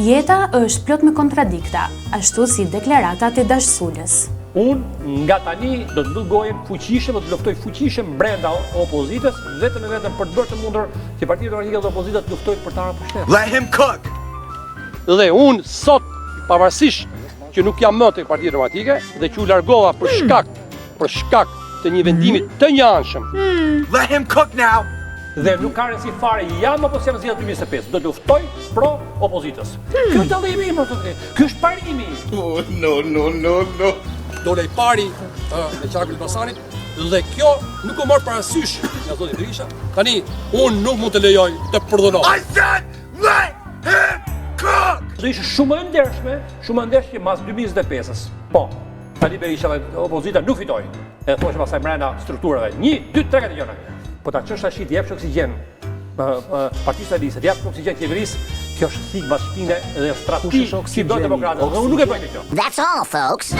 Jeta është plot me kontradikta, ashtu si deklaratat e dashsulës. Unë nga tani do të gojem fuqishëm dhe të luftoj fuqishëm brenda opozitës, vetëm e vetëm për të bërë të mundur që Partia Demokratike dhe opozita të luftojnë për të ardhur pushtet. Let him cook. Dhe unë sot, pavarësisht që nuk jam më tek Partia Demokratike dhe që u largova për shkak të një vendimi të njëanshëm. Let him cook now. Dhe nuk ka rëndësi fare jam apo jam zgjedhur 2025, do luftoj pro opozitës. Ky është dallimi im, ky është parimi. No. Dole i pari me qarkun e Elbasanit dhe kjo nuk u mor parasysh nga zoti Berisha. Tani unë nuk mund të lejoj të përdhunohet. I said let him cook. Do ishte shumë e ndershme mas 2025-s. Po, tani Berisha dhe opozita nuk fitojnë. E thoshë pastaj brenda strukturave. 1, 2, 3 kategorië. Po ta çësh tash të jepsh oksigjen. Partia Socialiste, jap oksigjen qeverisë, kjo është thik bashkime dhe strategjik si do demokratë. Unë nuk e bëj kjo. That's all, folks.